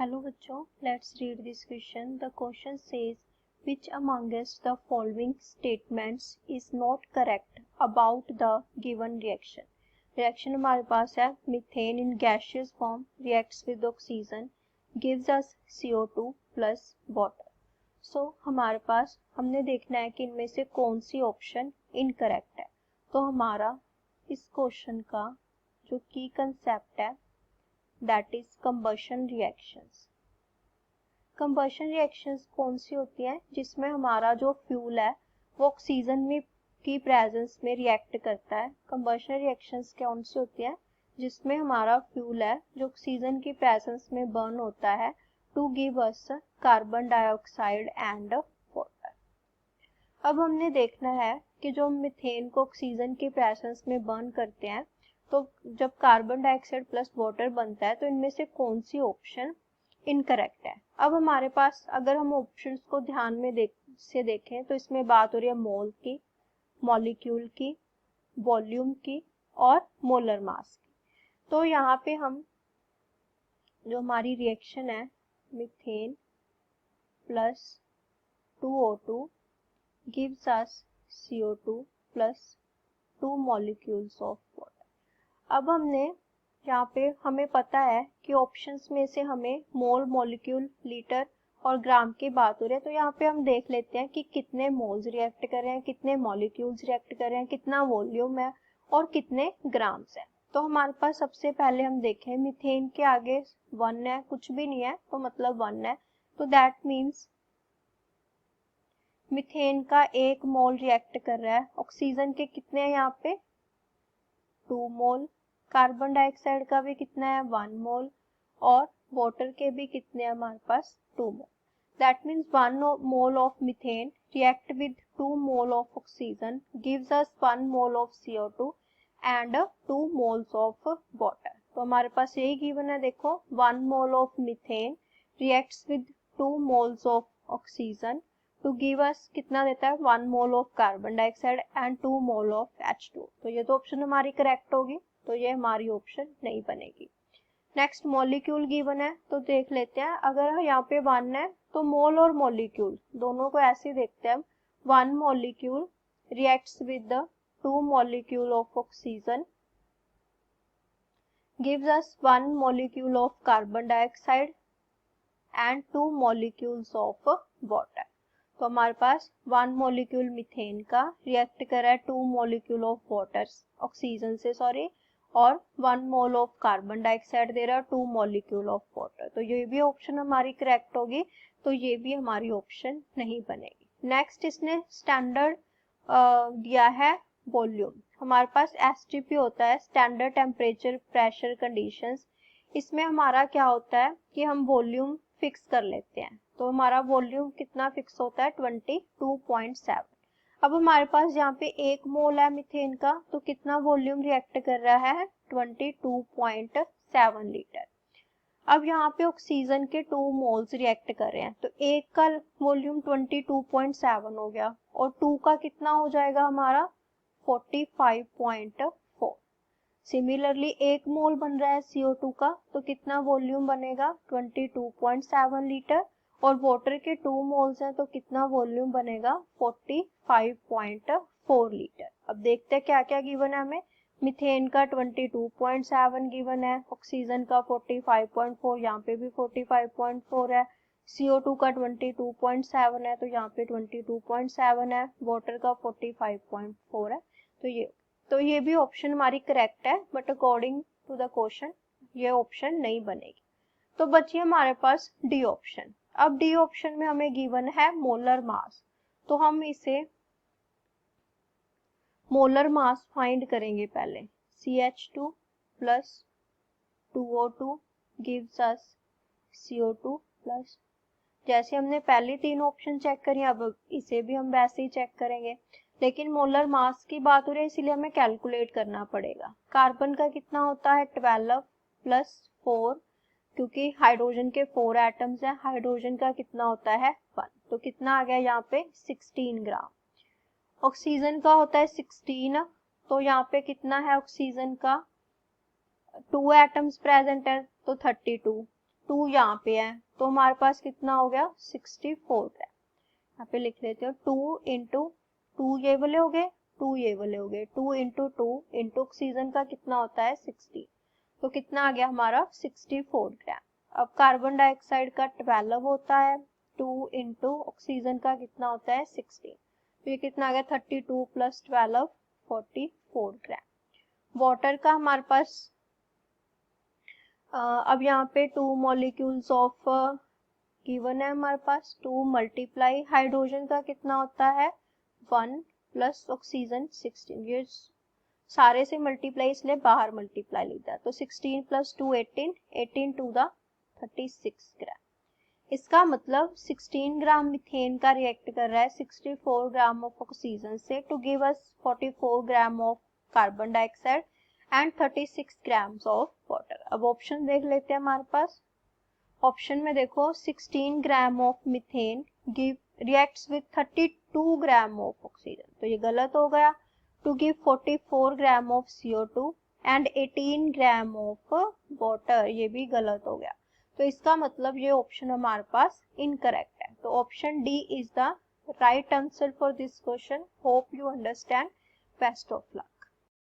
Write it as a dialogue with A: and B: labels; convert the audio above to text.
A: Hello बच्चों, let's read this question. The question says which amongst the following statements is not correct about the given reaction. Reaction हमारे पास है methane in gaseous form reacts with oxygen gives us CO2 plus water. So हमारे पास हमने देखना है कि इनमें से कौन सी ऑप्शन इनकरेक्ट है. तो हमारा इस क्वेश्चन का जो की कंसेप्ट है that is combustion reactions. Combustion reactions कौन सी होती हैं जिसमें हमारा जो फ्यूल है वो ऑक्सीजन में की प्रेजेंस में रिएक्ट करता है. कंबशन रिएक्शंस कौन सी होती हैं जिसमें हमारा फ्यूल है जो ऑक्सीजन की प्रेजेंस में बर्न होता है to give us carbon dioxide and water. अब हमने देखना है कि जो मीथेन को ऑक्सीजन की प्रेजेंस में बर्न करते हैं तो जब कार्बन डाइऑक्साइड प्लस वाटर बनता है तो इनमें से कौन सी ऑप्शन इनकरेक्ट है. अब हमारे पास अगर हम ऑप्शंस को ध्यान में देखें तो इसमें बात हो रही है मोल की, मॉलिक्यूल की, वॉल्यूम की और मोलर मास की. तो यहाँ पे हम जो हमारी रिएक्शन है methane plus 2O2 gives us CO2 plus 2 molecules of water. अब हमने यहाँ पे हमें पता है कि ऑप्शंस में से हमें मोल, मॉलिक्यूल, लीटर और ग्राम की बात हो रही है. तो यहाँ पे हम देख लेते हैं कि कितने मोल्स रिएक्ट कर रहे हैं, कितने मॉलिक्यूल्स रिएक्ट कर रहे हैं, कितना वॉल्यूम है और कितने ग्राम्स है. तो हमारे पास सबसे पहले हम देखें मीथेन के आगे 1 है, कुछ भी नहीं है तो मतलब 1 है. तो दैट मीन्स मीथेन का 1 मोल रिएक्ट कर रहा है. ऑक्सीजन के कितने हैं यहाँ पे 2 मोल, कार्बन डाइऑक्साइड का भी कितना है 1 मोल और वाटर के भी कितने हैं हमारे पास 2 mole. That means 1 mole of methane react with 2 mole of oxygen gives us 1 mole of CO2 and 2 moles of water. तो हमारे पास यही गिवन है. देखो 1 mole of methane reacts with 2 moles of oxygen to give us कितना देता है 1 mole of carbon dioxide and 2 mole of H2. तो ये तो ऑप्शन हमारी करेक्ट होगी, तो ये हमारी ऑप्शन नहीं बनेगी. नेक्स्ट मॉलिक्यूल गिवन है तो देख लेते हैं. अगर यहाँ पे 1 है तो मोल और मॉलिक्यूल दोनों को ऐसे ही देखते हैं. 1 molecule reacts with the 2 molecule of oxygen gives us 1 molecule of carbon dioxide and 2 molecules of water. तो हमारे पास 1 मॉलिक्यूल मीथेन का रिएक्ट कर रहा है 2 मॉलिक्यूल ऑफ वाटर ऑक्सीजन से और 1 मोल ऑफ कार्बन डाइऑक्साइड दे रहा है 2 मॉलिक्यूल ऑफ वाटर. तो ये भी ऑप्शन हमारी करेक्ट होगी, तो ये भी हमारी ऑप्शन नहीं बनेगी. नेक्स्ट इसने स्टैंडर्ड दिया है वॉल्यूम. हमारे पास STP होता है स्टैंडर्ड टेम्परेचर प्रेशर कंडीशंस. इसमें हमारा क्या होता है कि हम वॉल्यूम फिक्स कर लेते हैं. तो हमारा वॉल्यूम कितना फिक्स होता है 22.7. अब हमारे पास यहाँ पे 1 मोल है मीथेन का तो कितना वॉल्यूम रिएक्ट कर रहा है 22.7 लीटर. अब यहाँ पे ऑक्सीजन के 2 मोल्स रिएक्ट कर रहे हैं तो एक का वॉल्यूम 22.7 हो गया और 2 का कितना हो जाएगा हमारा 45.4. सिमिलरली 1 मोल बन रहा है CO2 का तो कितना वॉल्यूम बनेगा 22.7 लीटर और वाटर के 2 मोल्स हैं तो कितना वॉल्यूम बनेगा 45.4 लीटर. अब देखते हैं क्या क्या गिवन है हमें. मीथेन का 22.7 गिवन है, ऑक्सीजन का 45.4, यहाँ पे भी 45.4 है, CO2 का 22.7 है तो यहाँ पे 22.7 है, वाटर का 45.4 है. तो ये भी ऑप्शन हमारी करेक्ट है but according to the question ये ऑप्शन नहीं बनेगी. तो बची हमारे पास डी ऑप्शन. अब डी ऑप्शन में हमें गिवन है मोलर मास. तो हम इसे मोलर मास फाइंड करेंगे पहले. CH2 plus 2O2 gives us CO2 plus. जैसे हमने पहले 3 ऑप्शन चेक करी अब इसे भी हम वैसे ही चेक करेंगे. लेकिन मोलर मास की बात हो रही है इसीलिए हमें कैलकुलेट करना पड़ेगा. कार्बन का कितना होता है 12 प्लस 4 क्योंकि हाइड्रोजन के 4 एटम्स हैं. हाइड्रोजन का कितना होता है 1 तो कितना आ गया यहाँ पे 16 ग्राम. ऑक्सीजन का होता है 16 तो यहाँ पे कितना है ऑक्सीजन का 2 एटम्स प्रेजेंट है तो 32. 2 यहाँ पे है, तो हमारे पास कितना हो गया 64 ग्राम। यहाँ पे लिख लेते हो 2 इंटू 2 ये वाले हो गए, 2 ये वाले हो गए, 2 इंटू 2 इंटू ऑक्सीजन का कितना होता है 60, तो कितना आ गया हमारा 64 ग्राम। अब कार्बन डाइऑक्साइड का 12 होता है, 2 इंटू ऑक्सीजन का कितना होता है 16, तो ये कितना आ गया 32 प्लस 12 44 ग्राम। वाटर का हमारे पास अब यहाँ पे 2 मॉलिक्यूल्स ऑफ गिवन है हमारे पास, 2 मल्टीप्लाई हाइड्रोजन का कितना होता है 1 प्लस ऑक्सीजन 16, ये सारे से मल्टीप्लाई इसलिए बाहर मल्टीप्लाई लिखता है, तो 16 प्लस 2 18, 18 टू द 36 ग्राम। इसका मतलब 16 ग्राम मीथेन का रिएक्ट कर रहा है 64 ग्राम ऑफ ऑक्सीजन से to give us 44 gram of carbon dioxide and 36 grams of water. अब ऑप्शन देख लेते हैं हमारे पास। ऑप्शन में देखो 16 gram of methane give reacts with 32 gram of oxygen, तो ये गलत हो गया। To give 44 gram of CO2 and 18 gram of water, ये भी गलत हो गया। तो इसका मतलब ये ऑप्शन हमारे पास इनकरेक्ट है। तो option D is the right answer for this question. Hope you understand. Best of luck.